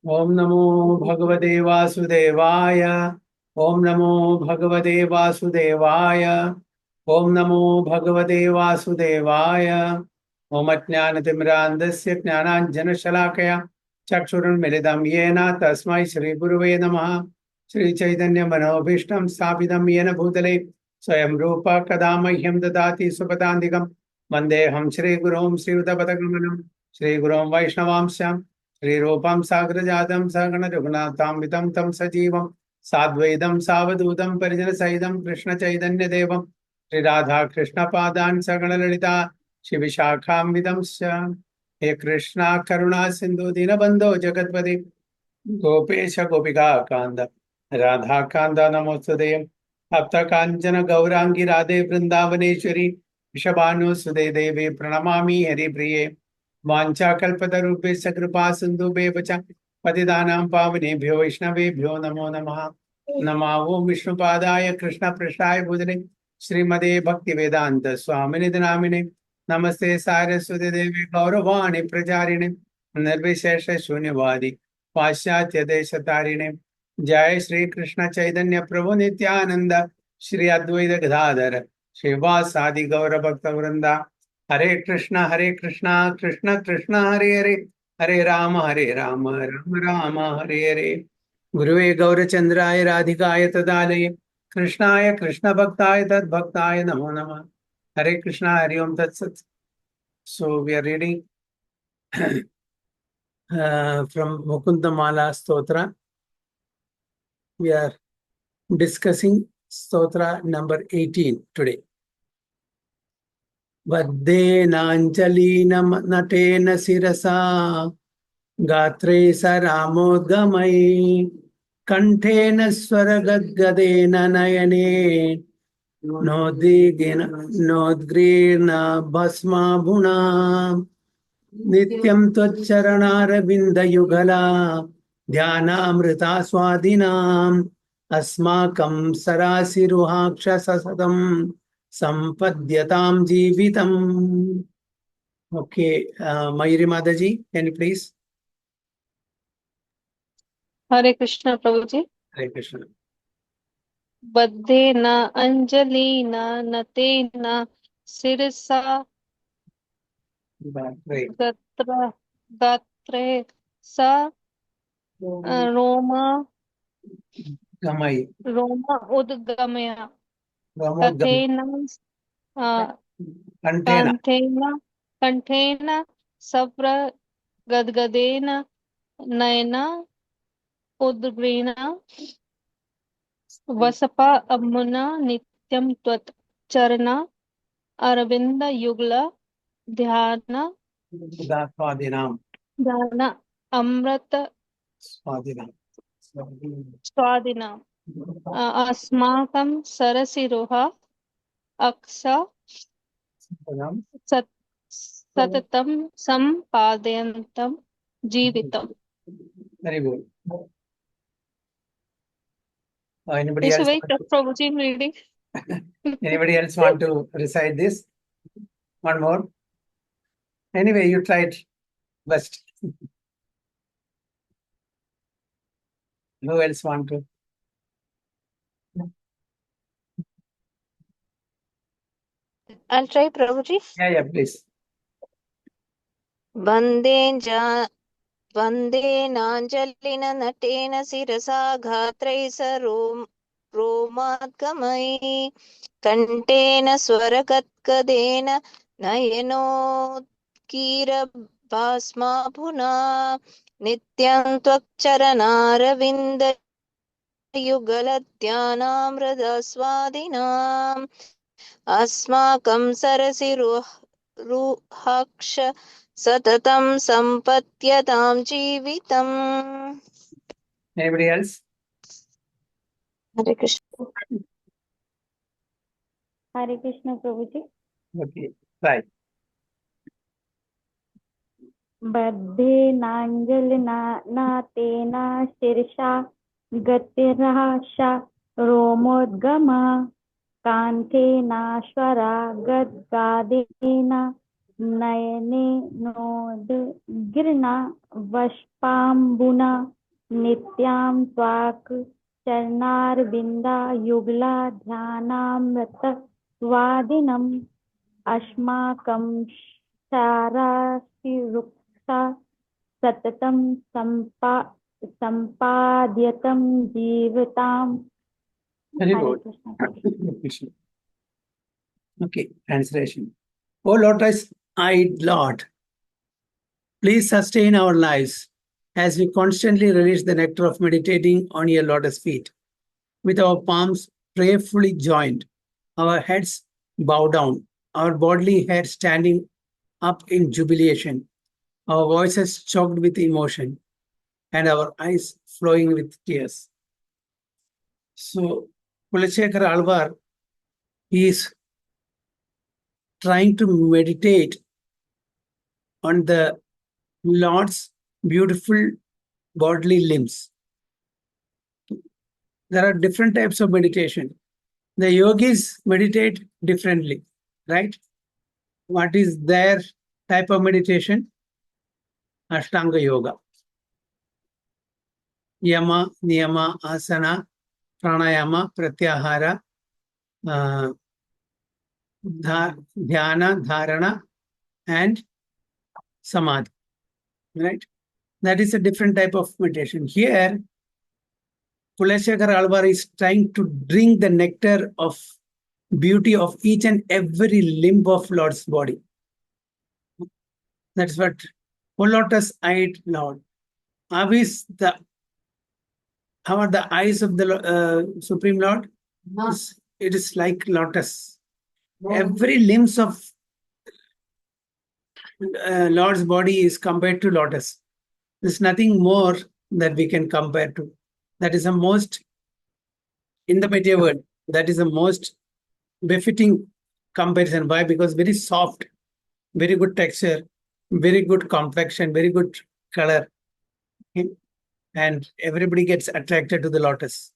ओम नमो भगवते वासुदेवाय। ओम नमो भगवते वासुदेवाय। ओम नमो भगवते वासुदेवाय। ओम अज्ञानतिमिरान्धस्य ज्ञानाञ्जनशलाकया चक्षुरुन्मिलितं येन तस्मै श्रीगुरुवे नमः। श्रीचैतन्यमनोभीष्टं स्थापितं येन भूतले स्वयं रूप कदा मह्यं ददाति सुपदान्तिकं वन्देऽहं श्रीगुरुं श्रीयुतपदकमलं श्रीगुरुं वैष्णवांश्च श्रीरूपं साग्रजातं सहगण रघुनाथान्वितं तं सजीवं साद्वैतं सावधूतं परिजनसहितं कृष्णचैतन्यदेवं श्रीराधा कृष्णपादान् सहगण ललिता शिविशाखान्वितंश्च। हे कृष्णा करुणा सिन्धु दीनबन्धो जगत्पते गोपेश गोपिका कांद राधा कांद नमोस्तुते तप्त कांचन गौरांगी राधे वृंदावनेश्वरी वृषभानुसुते देवी प्रणमामि हरिप्रिये वाञ्छाकल्पतरुभ्यश्च कृपा सिन्धुभ्यः च पतितानां पावनेभ्यो वैष्णवेभ्यो नमो नमः। नमः ओं विष्णुपादाय कृष्णपृष्ठाय भूतले श्रीमते भक्तिवेदान्त स्वामिने नामिने नमस्ते सारस्वती देवी गौरवाणी प्रचारिणे निर्विशेष शून्यवादी पाश्चात्य देश तारिणे। जय श्री कृष्ण चैतन्य प्रभु नित्यानंद श्री अद्वैत गदाधर श्रीवासादि गौर भक्त वृंदा। हरे कृष्णा कृष्ण कृष्ण हरे हरे हरे राम राम राम हरे हरे। गुरुवे गौरचंद्राय राधिकाय तदालये कृष्णाय कृष्ण भक्ताय तद्भक्ताय नमो नमः। हरे कृष्णा हरि ओम तत्सत्। So we are reading from Mukundmala Stotra. We are discussing Stotra number 18 today. Vaddhenanjalinam natena sirasa गात्रे स रामोद्गमयि कंठेन स्वरगद्गदेन नयने नोद्गीर्ण भस्माभुना नित्यं त्वच्चरणारविन्दयुगला ध्यानामृता स्वादिनाम् अस्माकं सरासिरुहाक्ष सततं सम्पद्यतां जीवितम्। Okay, Mayuri Mataji, can you please? हरे कृष्ण प्रभु जी। हरे कृष्ण। बद्धे न अंजलि न नते न सिरसा गत्र गात्रे सा रोमा गमय रोमा उद्गमय रामोद्गम कथेन कंठेन कंठेन कंठेन सप्र गदगदेन नयना उद्ग्रीण वसपा अम्मुना नित्यं त्वत् चरना अरविंद युगल ध्यान स्वादिनाम ध्यान अमृत स्वादिनाम स्वादिना अस्माकं सरसिरुह अक्ष सत सततं सम्पादयन्तं जीवितम्। Very good. Anybody It's a else very want tough Prabhuji reading. anybody else want to recite this? One more. Anyway, you tried best. Who else want to? I'll try, Prabhuji. Yeah, please. वन्देनाञ्जलिन नटेन शिरसा घात्रैः स रोमाद्गमैः कण्ठेन स्वरगद्गदेन नयनोत्कीरभास्माभुना नित्यं त्वच्चरणारविन्दयुगलध्यानामृतस्वादिनाम् अस्माकं सरसिरुहाक्ष सततं सम्पद्यतां जीवितम्। Anybody else? हरे कृष्ण। हरे कृष्ण प्रभु जी। Okay, right. बद्धेनाञ्जलिना नातेन शीर्षा गतिर्हासा रोमोद्गम कान्तेनाश्वरा गद्गादेन नयने नोदगीर्णा वष्पाम्बुना नित्यां त्वाक् चरणारविन्दा युगला ध्यानामृतवादिनम् अस्माकं साराशिरुक्सा सततं सम्पाद्यतं जीवताम्. Very Hare good. Krishna. Okay, translation. O lotus-eyed Lord, please sustain our lives as we constantly relish the nectar of meditating on your lotus feet. With our palms prayerfully joined, our heads bow down, our bodily hair standing up in jubilation, our voices choked with emotion, and our eyes flowing with tears. So, Kulashekar Alvar is trying to meditate on the Lord's beautiful bodily limbs. There are different types of meditation. The yogis meditate differently, right? What is their type of meditation? Ashtanga Yoga. Yama, Niyama, Asana, Pranayama, Pratyahara, Dhyana, Dharana, and Samadhi, right? That is a different type of meditation. Here, Kulashekar Alvar is trying to drink the nectar of beauty of each and every limb of Lord's body. That's what O lotus-eyed Lord. How are the eyes of the Supreme Lord? It is like lotus. Every limbs of Lord's body is compared to lotus. There's nothing more that we can compare to. That is the most, in the material world, that is the most befitting comparison. Why? Because very soft, very good texture, very good complexion, very good color. Okay? And everybody gets attracted to the lotus.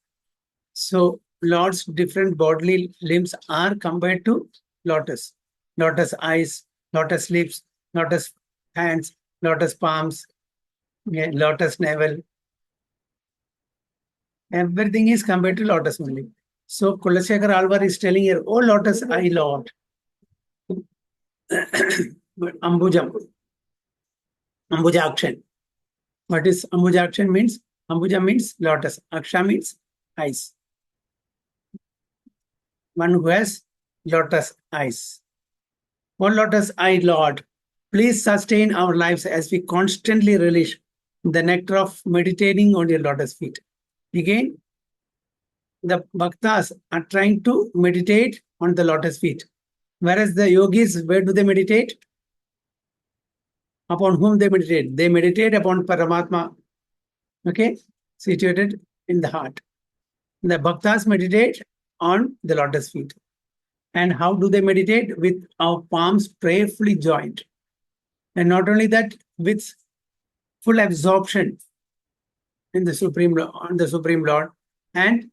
So Lord's different bodily limbs are compared to lotus. Lotus eyes, lotus lips, lotus hands, lotus palms, lotus navel. Everything is compared to lotus only. So Kulashekar Alvar is telling here, oh lotus eye Lord. Ambujam. Ambujakshan. What is Ambujakshan means? Ambuja means lotus. Aksha means eyes. One who has lotus eyes. O lotus eye Lord, please sustain our lives as we constantly relish the nectar of meditating on your lotus feet. Again, the bhaktas are trying to meditate on the lotus feet. Whereas the yogis, where do they meditate? Upon whom they meditate? They meditate upon Paramatma, okay, situated in the heart. The bhaktas meditate on the lotus feet. And how do they meditate? With our palms prayerfully joined. And not only that, with full absorption in the Supreme Lord, on the Supreme Lord. And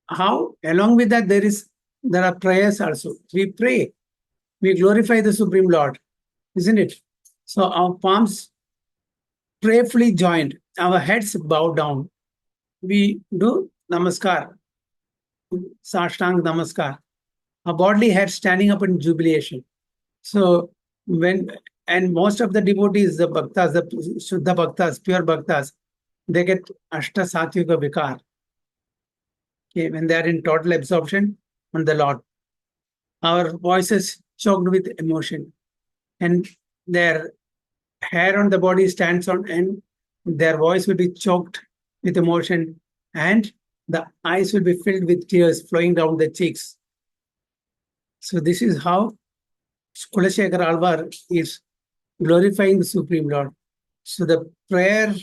how, along with that, there are prayers also. We pray, we glorify the Supreme Lord, isn't it? So our palms prayerfully joined, our heads bow down. We do namaskar, Sashtang namaskar. Our bodily head standing up in jubilation. So and most of the devotees, the bhaktas, the Shuddha bhaktas, pure bhaktas, they get Ashta Satyuga Vikar. Okay, when they are in total absorption on the Lord. Our voices choked with emotion. And their hair on the body stands on, and their voice will be choked with emotion, and the eyes will be filled with tears flowing down the cheeks. So this is how Kulashekar Alvar is glorifying the Supreme Lord. So the prayer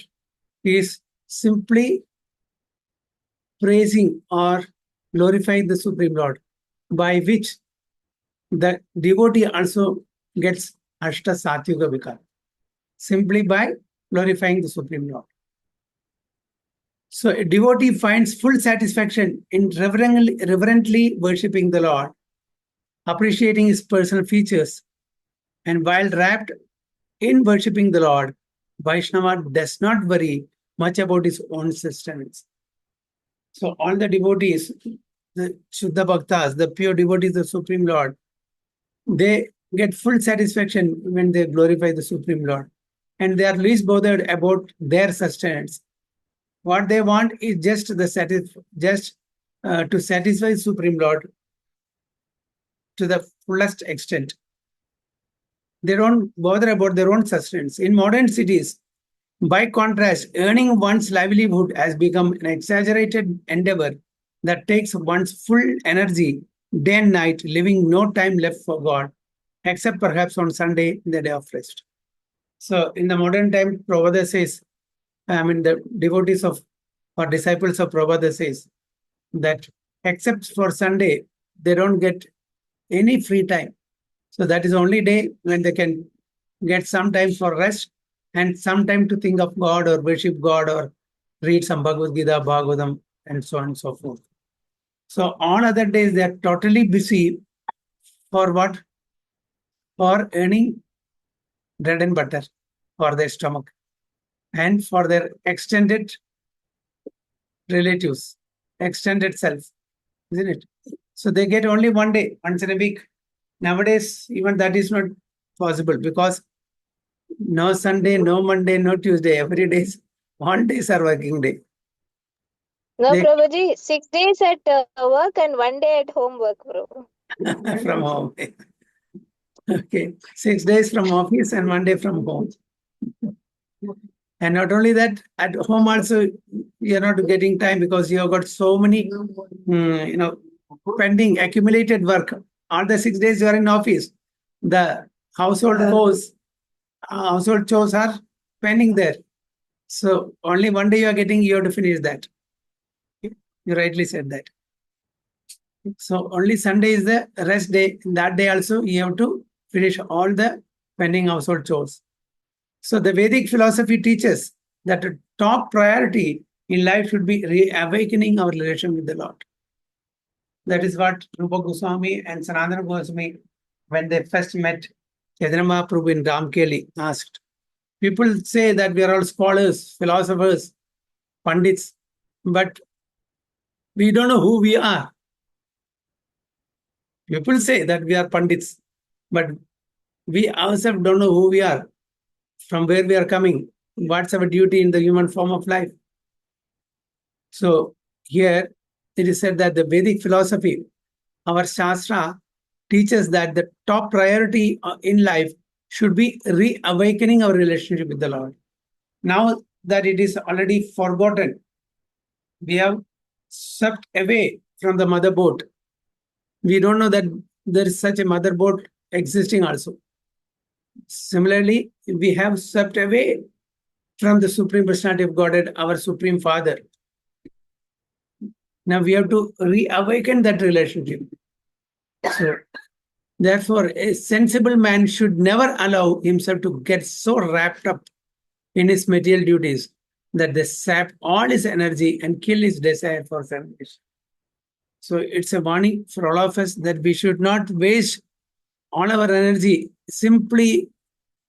is simply praising or glorifying the Supreme Lord, by which the devotee also gets Ashta Satyuga Vikar, simply by glorifying the Supreme Lord. So a devotee finds full satisfaction in reverently worshipping the Lord, appreciating his personal features, And while wrapped in worshipping the Lord, Vaishnava does not worry much about his own sustenance. So all the devotees, the Shuddha Bhaktas, the pure devotees of the Supreme Lord, they get full satisfaction when they glorify the Supreme Lord. And they are least bothered about their sustenance. What they want is just to satisfy Supreme Lord to the fullest extent. They don't bother about their own sustenance. In modern cities, by contrast, earning one's livelihood has become an exaggerated endeavor that takes one's full energy day and night, leaving no time left for God, except perhaps on Sunday, the day of rest. So, in the modern time, Prabhupada says, the devotees of or disciples of Prabhupada says that except for Sunday, they don't get any free time. So that is the only day when they can get some time for rest and some time to think of God or worship God or read some Bhagavad Gita, Bhagavatam, and so on and so forth. So on other days, they are totally busy for what? For earning bread and butter for their stomach and for their extended relatives, extended self, isn't it? So they get only one day, once in a week. Nowadays, even that is not possible because no Sunday, no Monday, no Tuesday. Every day, all days are working day. No, They- Prabhuji, 6 days at work and 1 day at home work, bro. from home. Okay, 6 days from office and 1 day from home. And not only that, at home also you're not getting time because you have got so many, pending accumulated work. All the 6 days you are in office, the household chores are pending there. So only 1 day you are getting, you have to finish that. You rightly said that. So only Sunday is the rest day. That day also you have to finish all the pending household chores. So the Vedic philosophy teaches that the top priority in life should be reawakening our relation with the Lord. That is what Rupa Goswami and Sanatana Goswami, when they first met Chaitanya Mahaprabhu in Ramkeli, asked. People say that we are all scholars, philosophers, pandits, but we don't know who we are. People say that we are pandits, but we ourselves don't know who we are, from where we are coming, what's our duty in the human form of life. So here it is said that the Vedic philosophy, our Shastra, teaches that the top priority in life should be reawakening our relationship with the Lord. Now that it is already forgotten, we have swept away from the mother boat. We don't know that there is such a mother boat existing also. Similarly, we have swept away from the Supreme Personality of Godhead, our Supreme Father. Now we have to reawaken that relationship. So, therefore, a sensible man should never allow himself to get so wrapped up in his material duties that they sap all his energy and kill his desire for salvation. So it's a warning for all of us that we should not waste all our energy simply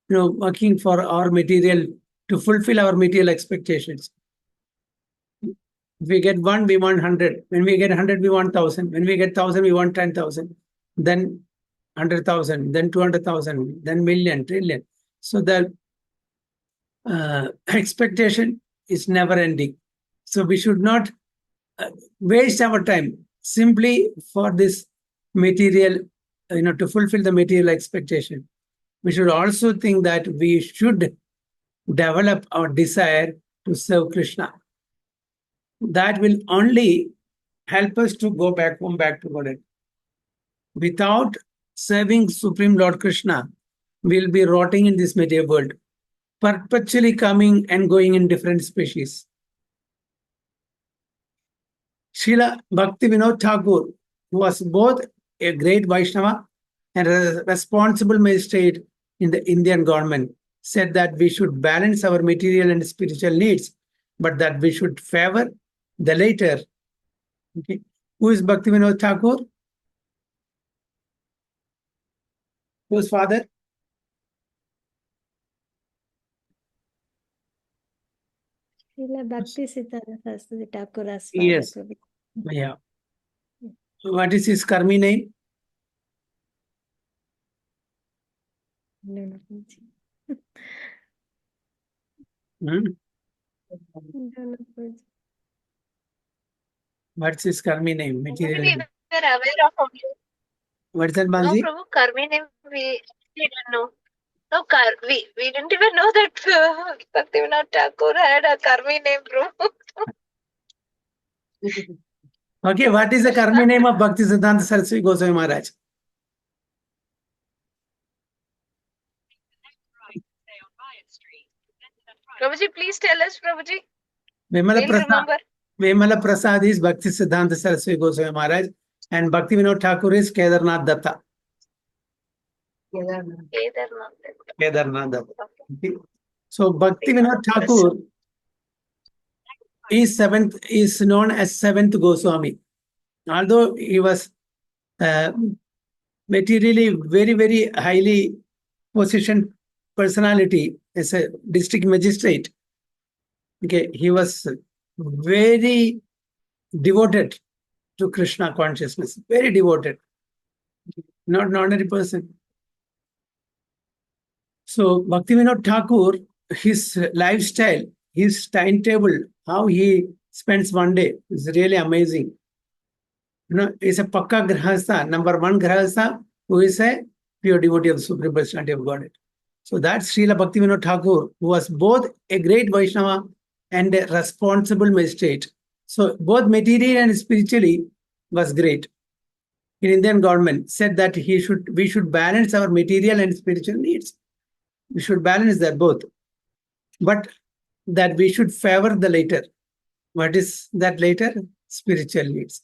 working for our material, to fulfill our material expectations. If we get 1, we want 100. When we get 100, we want 1,000. When we get 1,000, we want 10,000. Then 100,000, then 200,000, then million, trillion. So the expectation is never ending. So we should not waste our time simply for this material, to fulfill the material expectation. We should also think that we should develop our desire to serve Krishna. That will only help us to go back home, back to Godhead. Without serving Supreme Lord Krishna, we'll be rotting in this material world, perpetually coming and going in different species. Srila Bhakti Vinod Thakur, who was both a great Vaishnava and a responsible magistrate in the Indian government, said that we should balance our material and spiritual needs, but that we should favor the later. Okay. Who is Bhakti Vinod Thakur? Whose father? Srila Bhakti Siddhanta Saraswati Thakur. Yes. Yeah. What is his Karmi name? Hmm? What's his Karmi name? Material We name. were aware of only. What is that, No, Bansi? Prabhu, Karmi name we didn't know. No, we didn't even know that Bhaktivinoda Thakur had a Karmi name, Prabhu. Okay, what is the Karmi name of Bhakti Siddhanta Saraswati Goswami Maharaj? Prabhuji, please tell us, Prabhuji. Vimala We'll Prasad. remember. Vimala Prasad is Bhakti Siddhanta Saraswati Goswami Maharaj, and Bhakti Vinod Thakur is Kedarnath Datta. Kedarnath Datta. Okay. So Bhakti Vinod Thakur is known as seventh Goswami. Although he was materially very, very highly positioned personality as a district magistrate. Okay, he was very devoted to Krishna consciousness, very devoted, not an ordinary person. So Bhaktivinoda Thakur, his lifestyle, his timetable, how he spends one day is really amazing. You know, he's a Pakka Grahastha, number one Grahastha, who is a pure devotee of the Supreme Personality of Godhead. So that's Srila Bhaktivinoda Thakur, who was both a great Vaishnava and a responsible magistrate. So both materially and spiritually was great. In Indian government said that we should balance our material and spiritual needs. We should balance that both. But that we should favor the later. What is that later? Spiritual needs.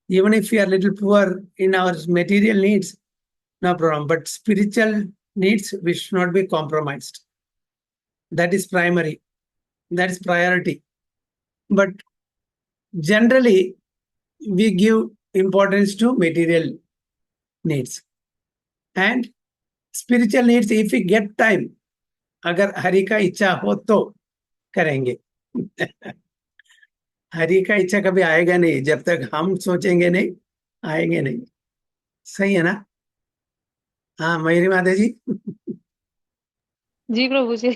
Even if we are a little poor in our material needs, no problem. But spiritual needs, we should not be compromised. That is primary. That is priority. But generally, we give importance to material needs. And spiritual needs, if we get time, अगर हरि का इच्छा हो तो करेंगे. हरि का इच्छा कभी आएगा नहीं जब तक हम सोचेंगे नहीं, आएंगे नहीं. सही है ना? हाँ, मयूरी माता जी. जी प्रभु जी.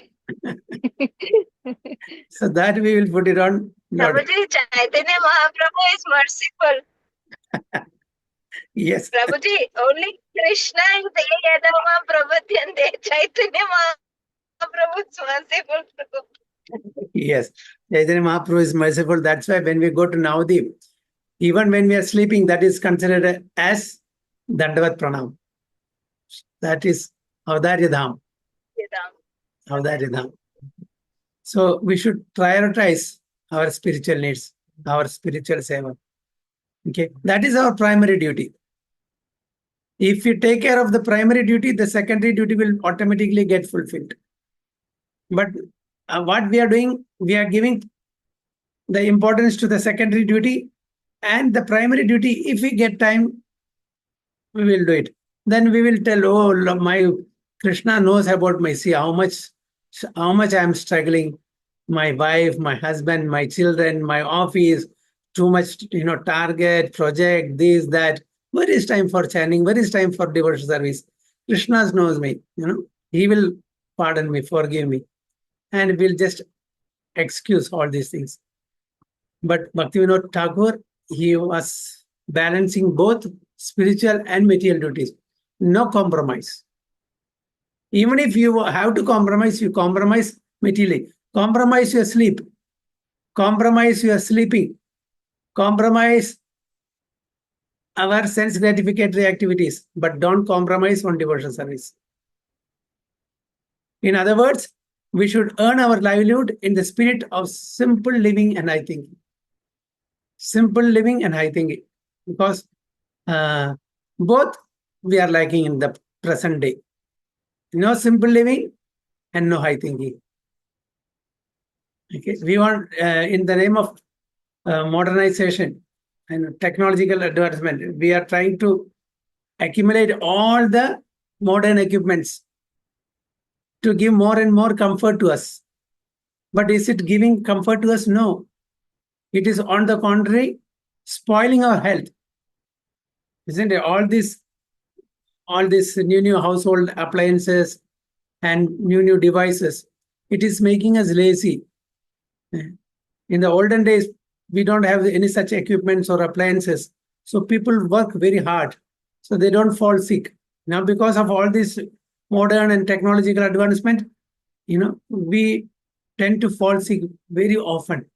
So that we will put it on Lord. Prabhuji, Chaitanya Mahaprabhu is merciful. Yes. Prabhuji, only Krishna is the Yadama Prabhutyante. Chaitanya Mahaprabhu is merciful. Yes. Chaitanya Mahaprabhu is merciful. That's why when we go to Navadip, even when we are sleeping, that is considered as Dandavat Pranam. That is Avdarya Dham. Avdarya Dham. So we should prioritize our spiritual needs, our spiritual seva. Okay, that is our primary duty. If you take care of the primary duty, the secondary duty will automatically get fulfilled. But what we are doing, we are giving the importance to the secondary duty and the primary duty. If we get time, we will do it. Then we will tell, oh, my Krishna knows about my, see how much I am struggling. My wife, my husband, my children, my office, too much, target, project, this, that. Where is time for chanting? Where is time for devotional service? Krishna knows me, he will pardon me, forgive me, and will just excuse all these things. But Bhaktivinoda Thakur, he was balancing both spiritual and material duties. No compromise. Even if you have to compromise, you compromise materially. Compromise your sleep. Compromise your sleeping. Compromise our sense gratificatory activities, but don't compromise on devotional service. In other words, we should earn our livelihood in the spirit of simple living and high thinking. Simple living and high thinking. Because both we are lacking in the present day. No simple living and no high thinking. Okay, we want, in the name of modernization and technological advancement, we are trying to accumulate all the modern equipments to give more and more comfort to us. But is it giving comfort to us? No. It is on the contrary, spoiling our health. Isn't it? All these new household appliances and new devices, it is making us lazy. In the olden days, we don't have any such equipments or appliances. So people work very hard. So they don't fall sick. Now, because of all this modern and technological advancement, we tend to fall sick very often.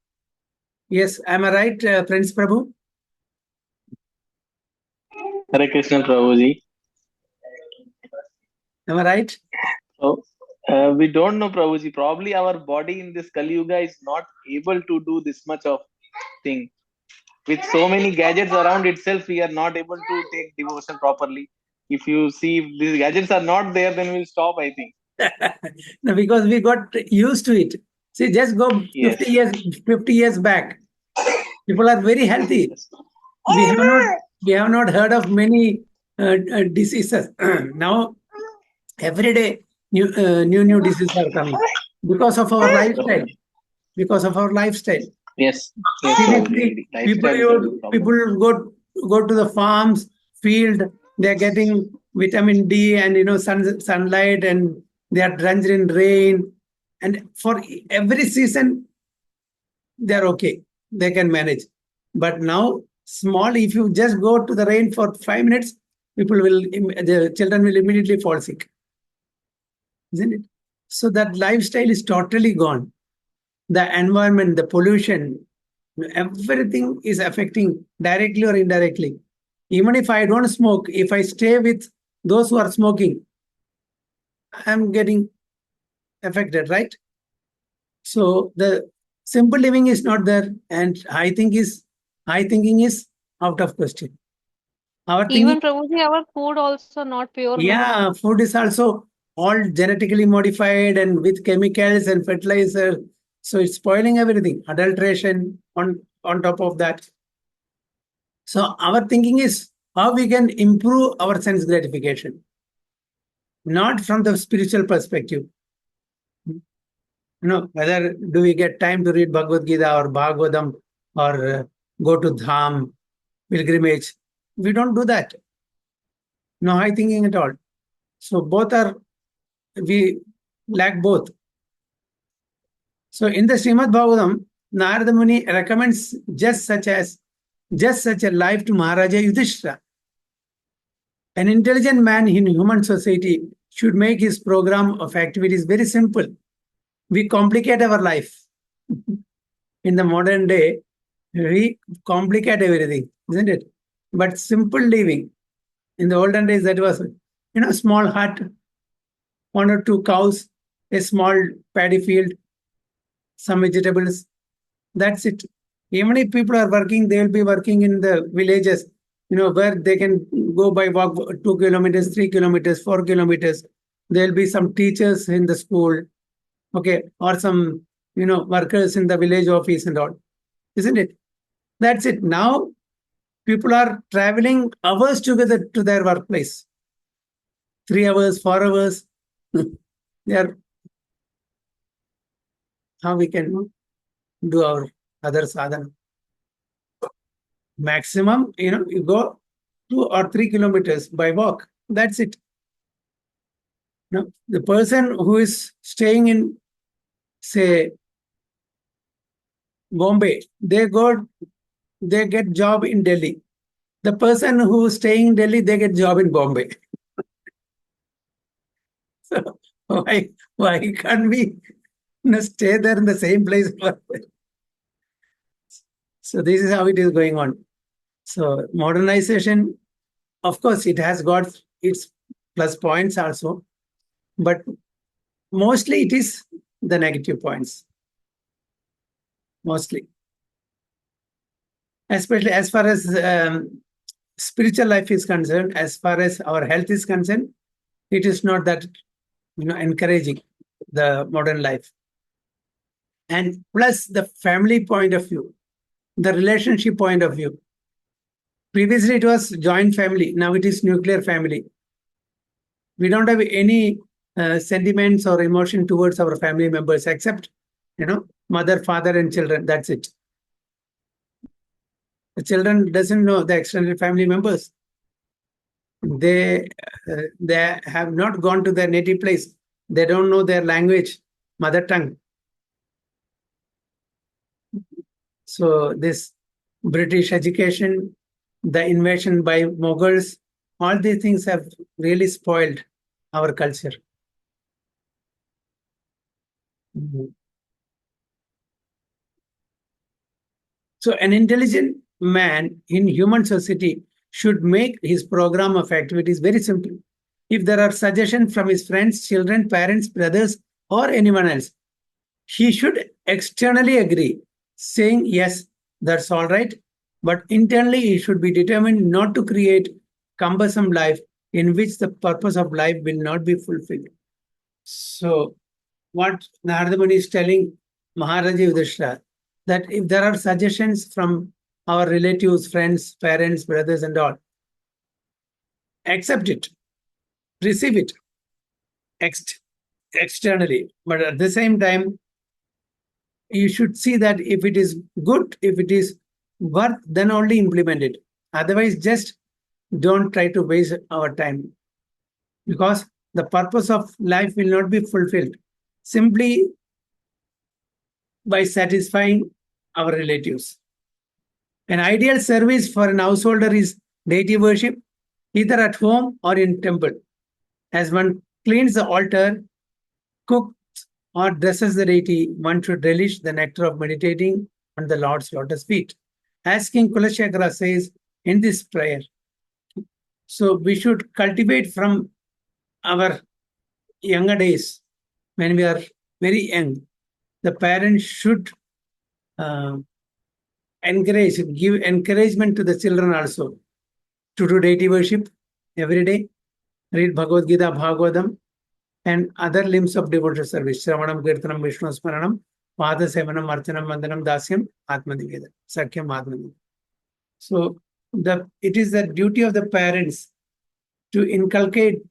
Yes, am I right, Prince Prabhu? Hare Krishna, Prabhuji. Am I right? So, we don't know, Prabhuji. Probably our body in this Kali Yuga is not able to do this much of thing. With so many gadgets around itself, we are not able to take devotion properly. If you see, if these gadgets are not there, then we'll stop, I think. No, because we got used to it. See, just go Yes. 50 years back. People are very healthy. We have not heard of many diseases. Now, every day, new diseases are coming because of our lifestyle. Because of our lifestyle. Yes. Yes, Previously, Prabhuji. Lifestyle is a big problem. people go to the farms, field. They are getting vitamin D and sunlight, and they are drenched in rain. And for every season, they are okay. They can manage. But now, small. If you just go to the rain for 5 minutes, the children will immediately fall sick, isn't it? So that lifestyle is totally gone. The environment, the pollution, everything is affecting directly or indirectly. Even if I don't smoke, if I stay with those who are smoking, I'm getting affected, right? So the simple living is not there, and high thinking is out of question. Our thinking, Even Prabhuji, our food also not pure. No? yeah, food is also all genetically modified and with chemicals and fertilizer. So it's spoiling everything. Adulteration on top of that. So our thinking is how we can improve our sense gratification, not from the spiritual perspective. Whether do we get time to read Bhagavad Gita or Bhagavatam or go to Dham, pilgrimage. We don't do that. No high thinking at all. So we lack both. So in the Srimad Bhagavatam, Narada Muni recommends just such a life to Maharaja Yudhishthira. An intelligent man in human society should make his program of activities very simple. We complicate our life. In the modern day, we complicate everything, isn't it? But simple living. In the olden days, that was, small hut, 1 or 2 cows, a small paddy field, some vegetables. That's it. Even if people are working, they will be working in the villages, where they can go by walk 2 kilometers, 3 kilometers, 4 kilometers. There will be some teachers in the school, okay, or some, workers in the village office and all, isn't it? That's it. Now, people are traveling hours together to their workplace. 3 hours, 4 hours. They are, how we can do our other sadhana. Maximum, you go 2 or 3 kilometers by walk. That's it. Now, the person who is staying in, say, Bombay, they get job in Delhi. The person who is staying in Delhi, they get job in Bombay. So why can't we stay there in the same place? So this is how it is going on. So modernization, of course, it has got its plus points also, but mostly it is the negative points. Mostly. Especially as far as spiritual life is concerned, as far as our health is concerned, it is not that encouraging, the modern life. And plus the family point of view, the relationship point of view. Previously it was joint family, now it is nuclear family. We don't have any sentiments or emotion towards our family members, except mother, father, and children. That's it. The children doesn't know the extended family members. They have not gone to their native place. They don't know their language, mother tongue. So this British education, the invasion by Mughals, all these things have really spoiled our culture. So an intelligent man in human society should make his program of activities very simple. If there are suggestions from his friends, children, parents, brothers, or anyone else, he should externally agree, saying, yes, that's all right. But internally, he should be determined not to create cumbersome life in which the purpose of life will not be fulfilled. So, what Narada Muni is telling Maharaja Yudhishthira, that if there are suggestions from our relatives, friends, parents, brothers, and all, accept it, receive it externally. But at the same time, you should see that if it is good, if it is worth, then only implement it. Otherwise, just don't try to waste our time, because the purpose of life will not be fulfilled simply by satisfying our relatives. An ideal service for an householder is deity worship, either at home or in temple. As one cleans the altar, cooks or dresses the deity, one should relish the nectar of meditating on the Lord's lotus feet. As King Kulashekara says in this prayer, so we should cultivate from our younger days, when we are very young. The parents should give encouragement to the children also to do deity worship every day, read Bhagavad Gita, Bhagavatam, and other limbs of devotional service. Shravanam, Kirtanam, Vishnu Smaranam, Pada Sevanam, Archanam, Vandanam, Dasyam, Atmanivedam, Sakyam, Atmanivedam. So it is the duty of the parents to inculcate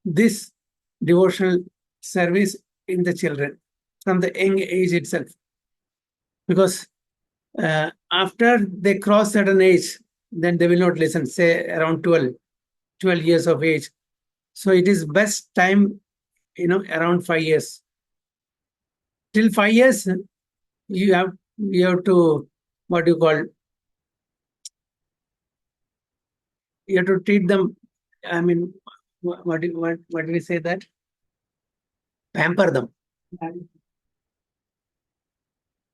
this devotional service in the children from the young age itself. Because after they cross certain age, then they will not listen, say around 12 years of age. So it is best time, around 5 years. Till 5 years, you have to, what you call, you have to treat them, I mean, what do we say that? Pamper them.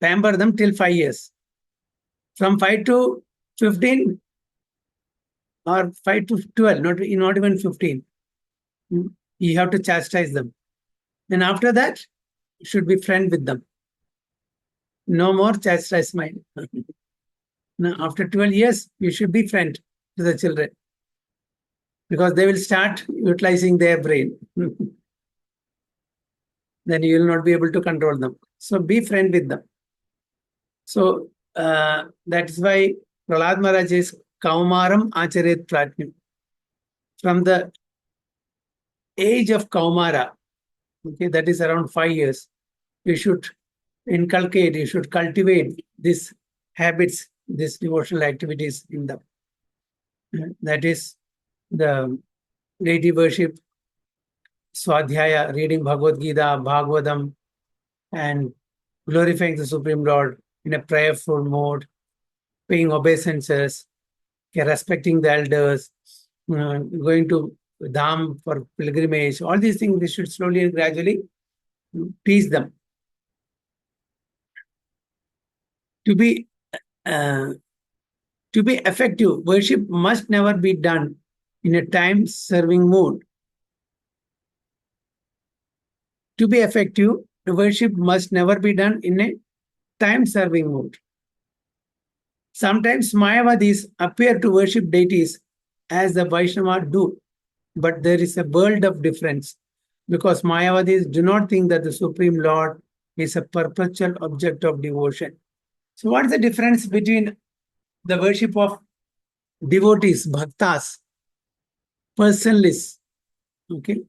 Pamper them till 5 years. From 5 to 15 or 5 to 12, not even 15, you have to chastise them. And after that, you should be friend with them. No more chastisement. Now, after 12 years, you should be friend to the children, because they will start utilizing their brain. Then you will not be able to control them. So be friend with them. So that is why Prahlad Maharaj is Kaumaram Acharet Pratnyam. From the age of Kaumara, okay, that is around 5 years, you should inculcate, you should cultivate these habits, these devotional activities in them. That is the deity worship, Swadhyaya, reading Bhagavad Gita, Bhagavatam, and glorifying the Supreme Lord in a prayerful mode, paying obeisances, respecting the elders, going to Dham for pilgrimage. All these things we should slowly and gradually teach them. To be effective, worship must never be done in a time-serving mood. To be effective, the worship must never be done in a time-serving mood. Sometimes Mayavadis appear to worship deities as the Vaishnava do, but there is a world of difference, because Mayavadis do not think that the Supreme Lord is a perpetual object of devotion. So what is the difference between the worship of devotees, bhaktas, personalists, okay,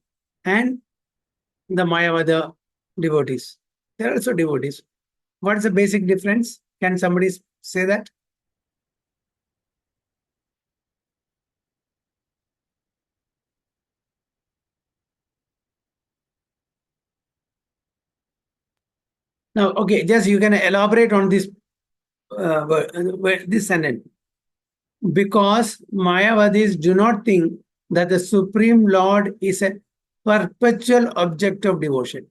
and the Mayavada devotees? They are also devotees. What is the basic difference? Can somebody say that? Now, okay, just you can elaborate on this this sentence. Because Mayavadis do not think that the Supreme Lord is a perpetual object of devotion.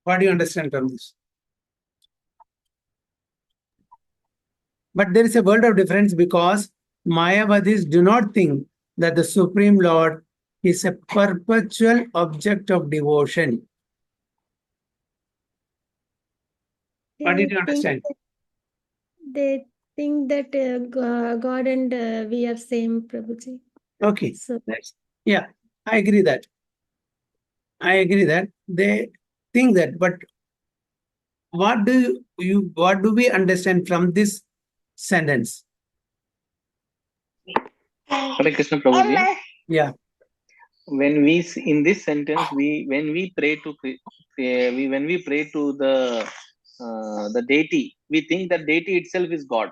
What do you understand from this? But there is a world of difference because Mayavadis do not think that the Supreme Lord is a perpetual object of devotion. What did you understand? They think that God and we are same, Prabhuji. Okay, So yeah, I agree that. I agree that they think that, but what do we understand from this sentence? Hare Krishna Prabhuji. Yeah. When we in this sentence, when we pray to the deity, we think that deity itself is God.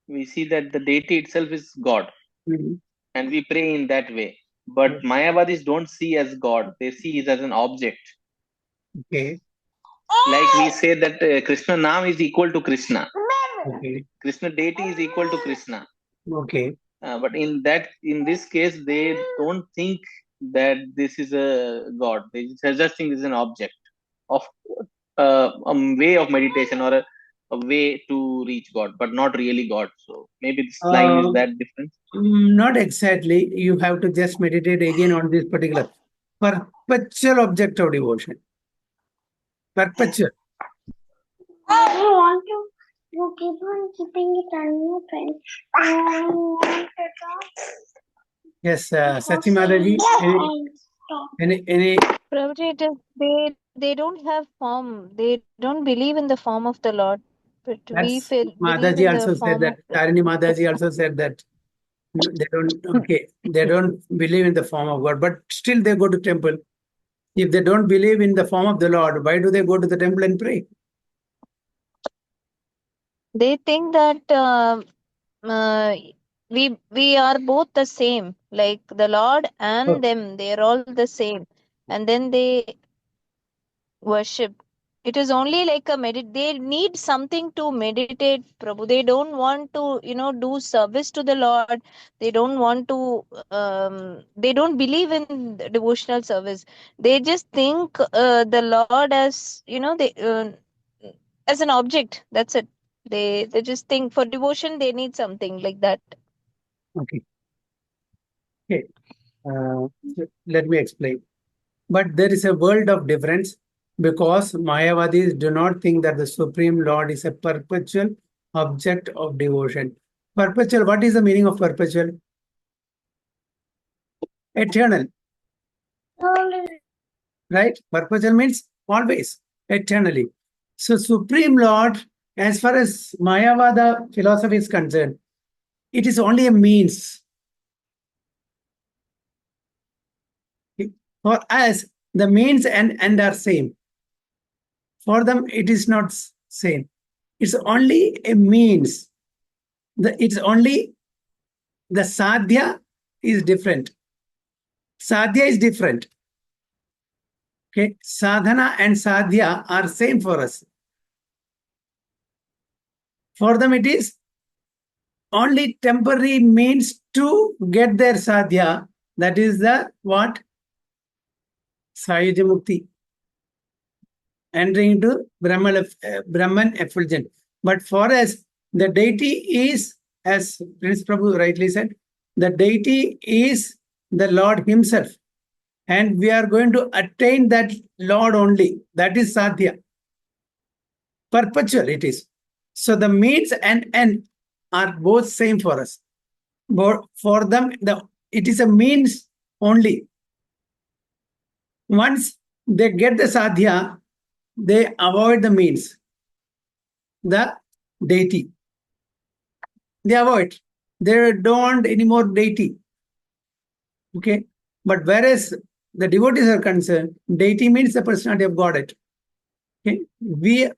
We see that the deity itself is God, Mhm. and we pray in that way. But Mayavadis don't see as God; they see it as an object. Okay. Like we say that Krishna Nam is equal to Krishna. Okay. Krishna deity is equal to Krishna. Okay. But in this case, they don't think that this is a God. They just think it's an object of a way of meditation or a way to reach God, but not really God. So maybe this line is that different. Not exactly. You have to just meditate again on this particular perpetual object of devotion. Perpetual. I want to. You keep on keeping it on your friend. Yes, Sachi Mataji, any Prabhuji, it is, they don't have form. They don't believe in the form of the Lord. But we that's believe Mataji in the also said form of that. Tarini Mataji also said that they don't believe in the form of God, but still they go to temple. If they don't believe in the form of the Lord, why do they go to the temple and pray? they think that uh, we are both the same. Like the Lord and Oh. them, they are all the same. And then they worship. It is only like a they need something to meditate, Prabhu. They don't want to, do service to the Lord. They don't want to, they don't believe in the devotional service. They just think the Lord as, as an object. That's it. They just think for devotion, they need something like that. Okay. Okay. So let me explain. But there is a world of difference because Mayavadis do not think that the Supreme Lord is a perpetual object of devotion. Perpetual, what is the meaning of perpetual? Eternal, right? Perpetual means always, eternally. So Supreme Lord, as far as Mayavada philosophy is concerned, it is only a means. For us, the means and end are same. For them, it is not same. It's only a means. It's only the sadhya is different. Sadhya is different. Okay, sadhana and sadhya are same for us. For them, it is only temporary means to get their sadhya. That is the what? Sayuja Mukti. Entering into Brahman effulgent. But for us, the deity is, as Prince Prabhu rightly said, the deity is the Lord himself. And we are going to attain that Lord only. That is sadhya. Perpetual it is. So the means and end are both same for us. But for them, it is a means only. Once they get the sadhya, they avoid the means, the deity. They avoid. They don't want any more deity. Okay. But whereas the devotees are concerned, deity means the personality of Godhead. Okay? We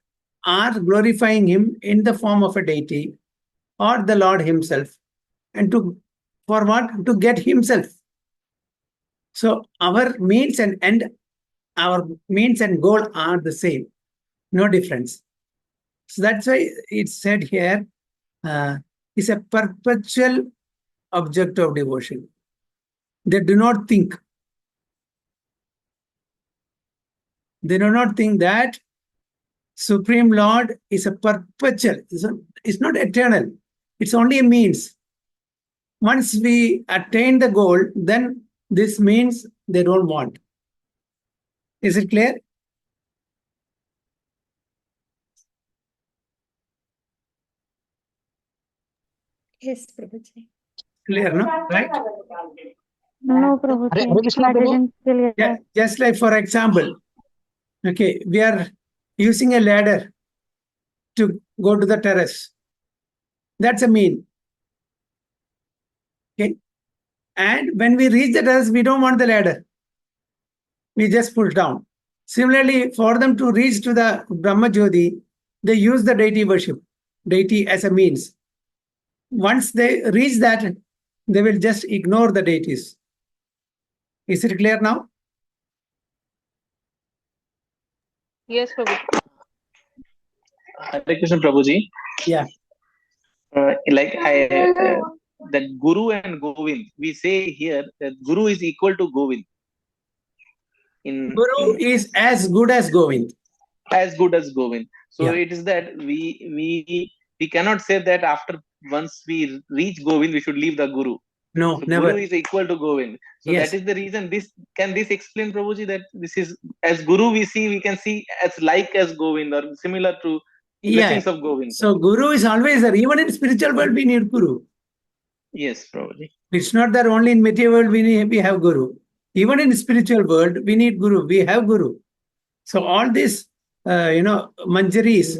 are glorifying him in the form of a deity or the Lord himself. And for what? To get himself. So our means and end, our means and goal are the same. No difference. So that's why it's said here, is a perpetual object of devotion. They do not think. They do not think that Supreme Lord is a perpetual. It's not eternal. It's only a means. Once we attain the goal, then this means they don't want. Is it clear? Yes, Prabhuji. Clear, no? Right? No, Prabhuji. Hare Krishna, I Prabhu. didn't clear. Yeah, just like for example, okay, we are using a ladder to go to the terrace. That's a mean. Okay. And when we reach the terrace, we don't want the ladder. We just push down. Similarly, for them to reach to the Brahma Jyoti, they use the deity worship, deity as a means. Once they reach that, they will just ignore the deities. Is it clear now? Yes, Prabhu. Hare Krishna Prabhuji. Yeah. That Guru and Govind, we say here that Guru is equal to Govind. Guru is as good as Govind. As good as Govind. So Yeah. it is that we cannot say that after once we reach Govind, we should leave the Guru. No, So never. Guru is equal to Govind. So Yes. that is the reason. Can this explain, Prabhuji, that this is as Guru we can see as like as Govind or similar to Yeah. blessings of Govind. So Guru is always there. Even in spiritual world, we need Guru. Yes, Prabhuji. It's not that only in material world we have Guru. Even in spiritual world, we need Guru. We have Guru. So all these, Manjaris,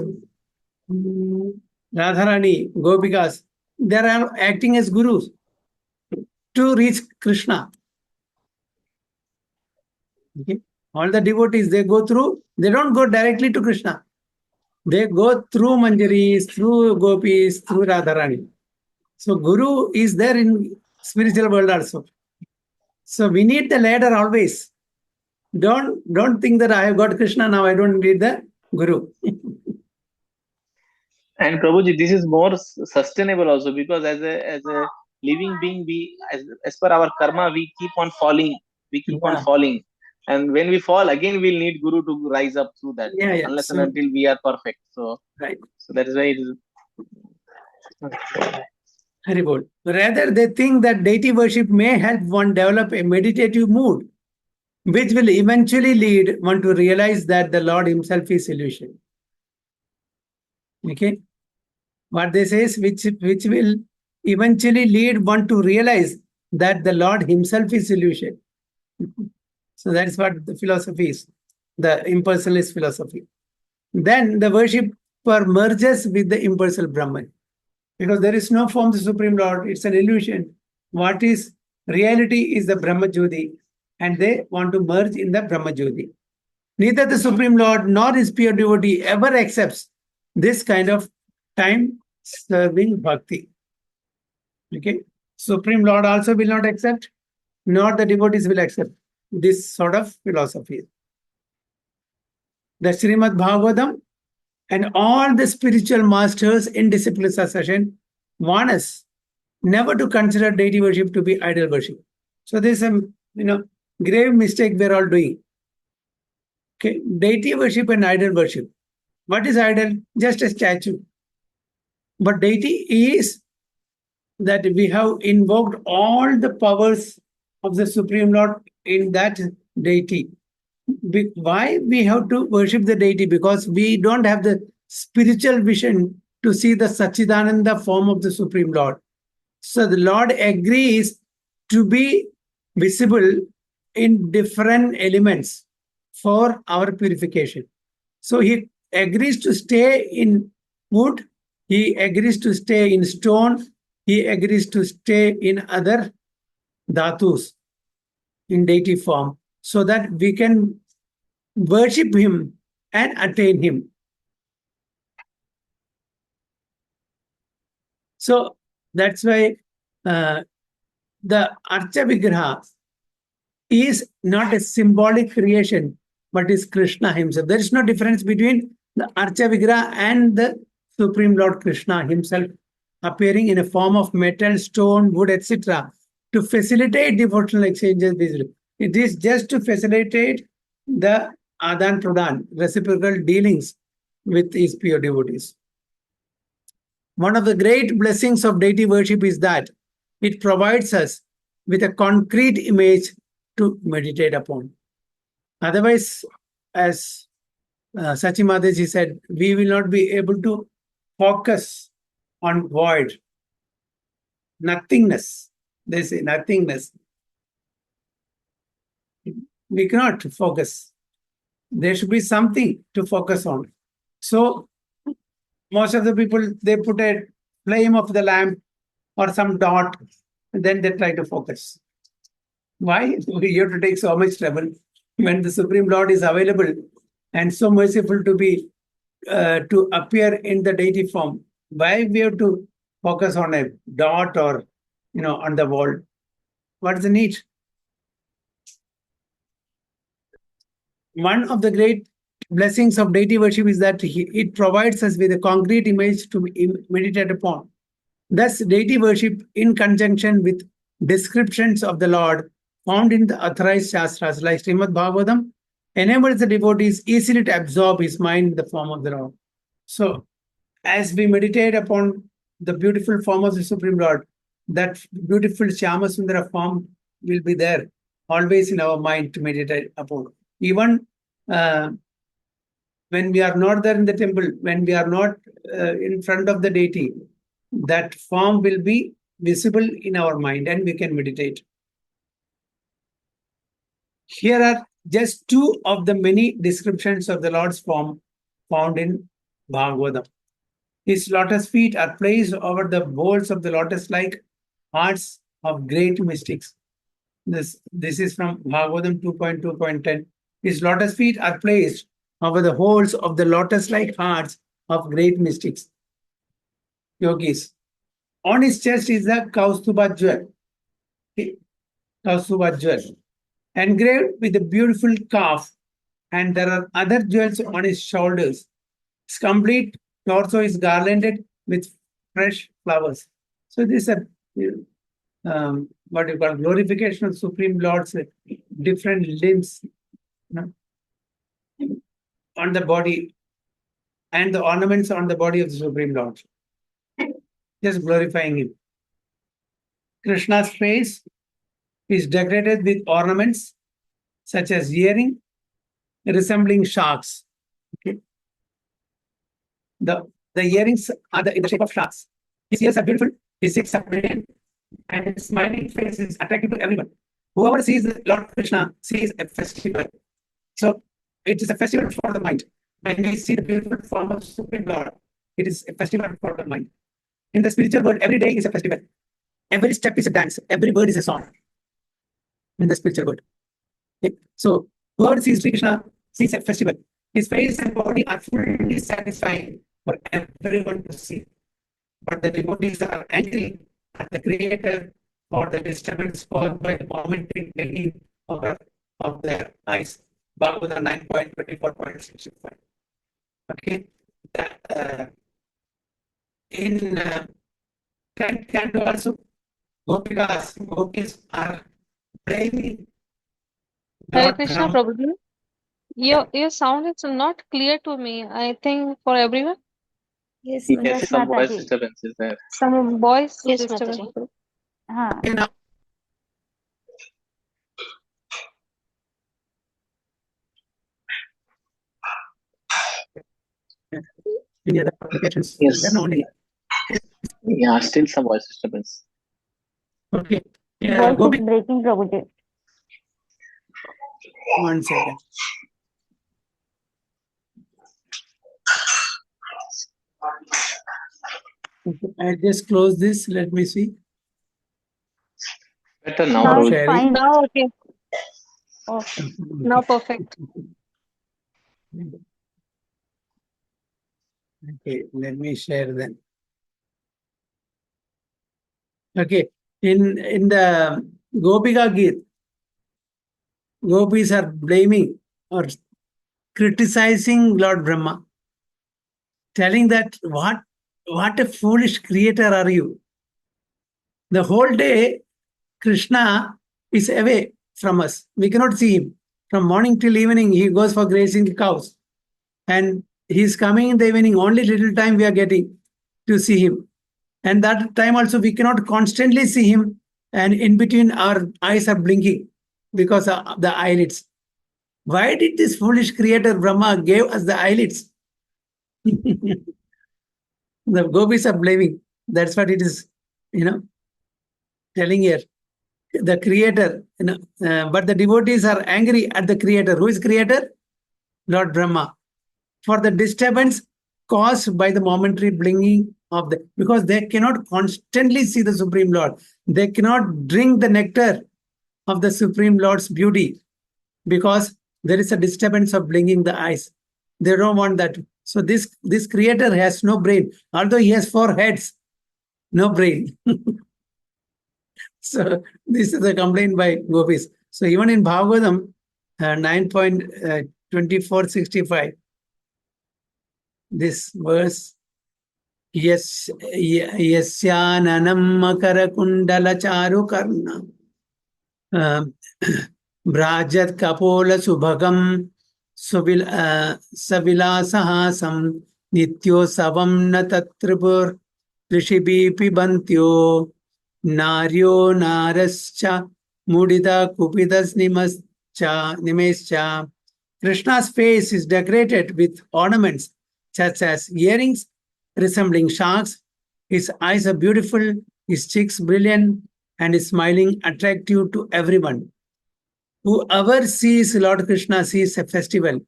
Radharani, Gopikas, they are acting as Gurus to reach Krishna. Okay? All the devotees, they don't go directly to Krishna. They go through Manjaris, through Gopis, through Radharani. So Guru is there in spiritual world also. So we need the ladder always. Don't think that I have got Krishna now, I don't need the Guru. And Prabhuji, this is more sustainable also, because as a living being, as per our karma, we keep on falling. We keep on falling. And when we fall, again we'll need Guru to rise up through that. Yeah. Unless So, and until we are perfect. So, right. So that is why it is. Haribol. Rather, they think that deity worship may help one develop a meditative mood, which will eventually lead one to realize that the Lord himself is illusion. Okay? What they say is which will eventually lead one to realize that the Lord himself is illusion. So that's what the philosophy is, the impersonalist philosophy. Then the worshipper merges with the impersonal Brahman. Because there is no form of the Supreme Lord, it's an illusion. What is reality is the Brahma Jyoti, and they want to merge in the Brahma Jyoti. Neither the Supreme Lord nor his pure devotee ever accepts this kind of time-serving bhakti. Okay? Supreme Lord also will not accept, nor the devotees will accept this sort of philosophy. The Srimad Bhagavatam and all the spiritual masters in discipline succession warn us never to consider deity worship to be idol worship. So there's a grave mistake we're all doing. Okay, deity worship and idol worship. What is idol? Just a statue. But deity is that we have invoked all the powers of the Supreme Lord in that deity. Why we have to worship the deity? Because we don't have the spiritual vision to see the Satchidananda form of the Supreme Lord. So the Lord agrees to be visible in different elements for our purification. So he agrees to stay in wood, he agrees to stay in stone, he agrees to stay in other dhatus in deity form, so that we can worship him and attain him. So that's why the Archa Vigraha is not a symbolic creation, but is Krishna himself. There is no difference between the Archa Vigraha and the Supreme Lord Krishna himself appearing in a form of metal, stone, wood, etc. to facilitate devotional exchanges. It is just to facilitate the Adan Pradan, reciprocal dealings with his pure devotees. One of the great blessings of deity worship is that it provides us with a concrete image to meditate upon. Otherwise, as Sachimadaji said, we will not be able to focus on void, nothingness. They say nothingness. We cannot focus. There should be something to focus on. So, most of the people, they put a flame of the lamp or some dot, and then they try to focus. Why? We have to take so much trouble when the Supreme Lord is available and so merciful to be to appear in the deity form. Why we have to focus on a dot or on the wall? What is the need? One of the great blessings of deity worship is that it provides us with a concrete image to meditate upon. Thus, deity worship, in conjunction with descriptions of the Lord found in the authorized Shastras like Srimad Bhagavatam, enables the devotees easily to absorb his mind in the form of the Lord. So, as we meditate upon the beautiful form of the Supreme Lord, that beautiful Shyama Sundara form will be there always in our mind to meditate upon. Even when we are not there in the temple, when we are not in front of the deity, that form will be visible in our mind and we can meditate. Here are just two of the many descriptions of the Lord's form found in Bhagavatam. His lotus feet are placed over the bowls of the lotus-like hearts of great mystics. This is from Bhagavatam 2.2.10. His lotus feet are placed over the holes of the lotus-like hearts of great mystics, yogis. On his chest is the Kaustuba jewel, engraved with a beautiful calf, and there are other jewels on his shoulders. His complete torso is garlanded with fresh flowers. So this is a what you call glorification of Supreme Lord's different limbs on the body and the ornaments on the body of the Supreme Lord. Just glorifying him. Krishna's face is decorated with ornaments such as earring resembling sharks. Okay. The earrings are in the shape of sharks. His ears are beautiful, his lips are brilliant, and his smiling face is attractive to everyone. Whoever sees Lord Krishna sees a festival. So it is a festival for the mind. When we see the beautiful form of Supreme Lord, it is a festival for the mind. In the spiritual world, every day is a festival. Every step is a dance. Every word is a song. In the spiritual world. Okay. So whoever sees Sri Krishna sees a festival. His face and body are fully satisfying for everyone to see. But the devotees are angry at the Creator for the disturbance caused by the momentary gleam of their eyes. Bhagavatam 9.24.65. Okay. In Canto also, gopis are blaming Hare Lord Krishna Ram. Prabhuji. Your sound is not clear to me. I think for everyone. Yes, Yes, Mataji. some voice Mataji. disturbance is there. Some voice Yes, disturbance. Mataji. हाँ Okay, now, any other applications? Yes. Then only. Yeah, still some voice disturbance. Okay. voice Gopi, is breaking Prabhuji. one second. Okay, I just close this. Let me see. Better now, Now Stop it's Prabhuji. sharing. fine. Now okay. Okay. Now Okay. perfect. Okay, let me share then. Okay, in the Gopika Geet, gopis are blaming or criticizing Lord Brahma, telling that what a foolish creator are you. The whole day Krishna is away from us. We cannot see him. From morning till evening, he goes for grazing cows. And he's coming in the evening, only little time we are getting to see him. And that time also we cannot constantly see him. And in between our eyes are blinking because of the eyelids. Why did this foolish creator Brahma gave us the eyelids? The gopis are blaming. That's what it is, telling here. The creator, but the devotees are angry at the creator. Who is creator? Lord Brahma. For the disturbance caused by the momentary blinking of the, because they cannot constantly see the Supreme Lord. They cannot drink the nectar of the Supreme Lord's beauty because there is a disturbance of blinking the eyes. They don't want that. So this creator has no brain. Although he has 4 heads, no brain. So this is a complaint by gopis. So even in Bhagavatam 9.2465, this verse, yasyananam makara kundala charu karna brajat kapola subhagam savilasahasam nityo savam na tatripur rishibi pibantyo naryo narascha mudita kupitas nimescha. Krishna's face is decorated with ornaments such as earrings resembling sharks. His eyes are beautiful, his cheeks brilliant, and his smiling attractive to everyone. Whoever sees Lord Krishna sees a festival.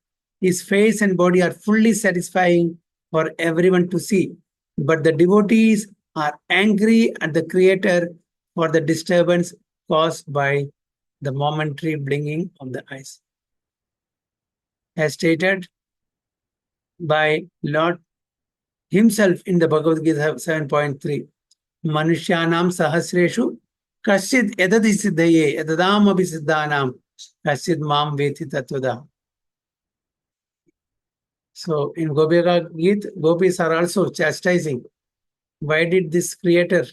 His face and body are fully satisfying for everyone to see. But the devotees are angry at the Creator for the disturbance caused by the momentary blinking of the eyes. As stated by Lord himself in the Bhagavad Gita 7.3, Manushyanam sahasreshu kaschid edadi siddhaye edadam abhisiddhanam kaschid mam veti tatvada. So in Gopika Gita, gopis are also chastising. Why did this creator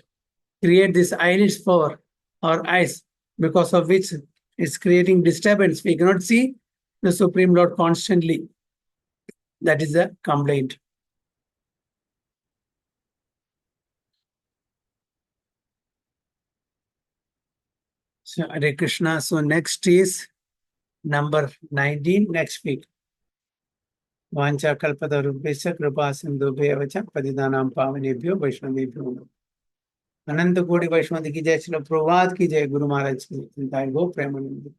create these eyelids for our eyes, because of which it's creating disturbance? We cannot see the Supreme Lord constantly. That is the complaint. So Hare Krishna. So next is number 19, next week. Vancha kalpada rupesya kripa sindhubhya vacha padidanam pavanebhyo vaishnavebhyo namo. अनंत कोटि वैष्णव की जय, श्रील प्रभात की जय, गुरु महाराज की जय, गो प्रेमानंद।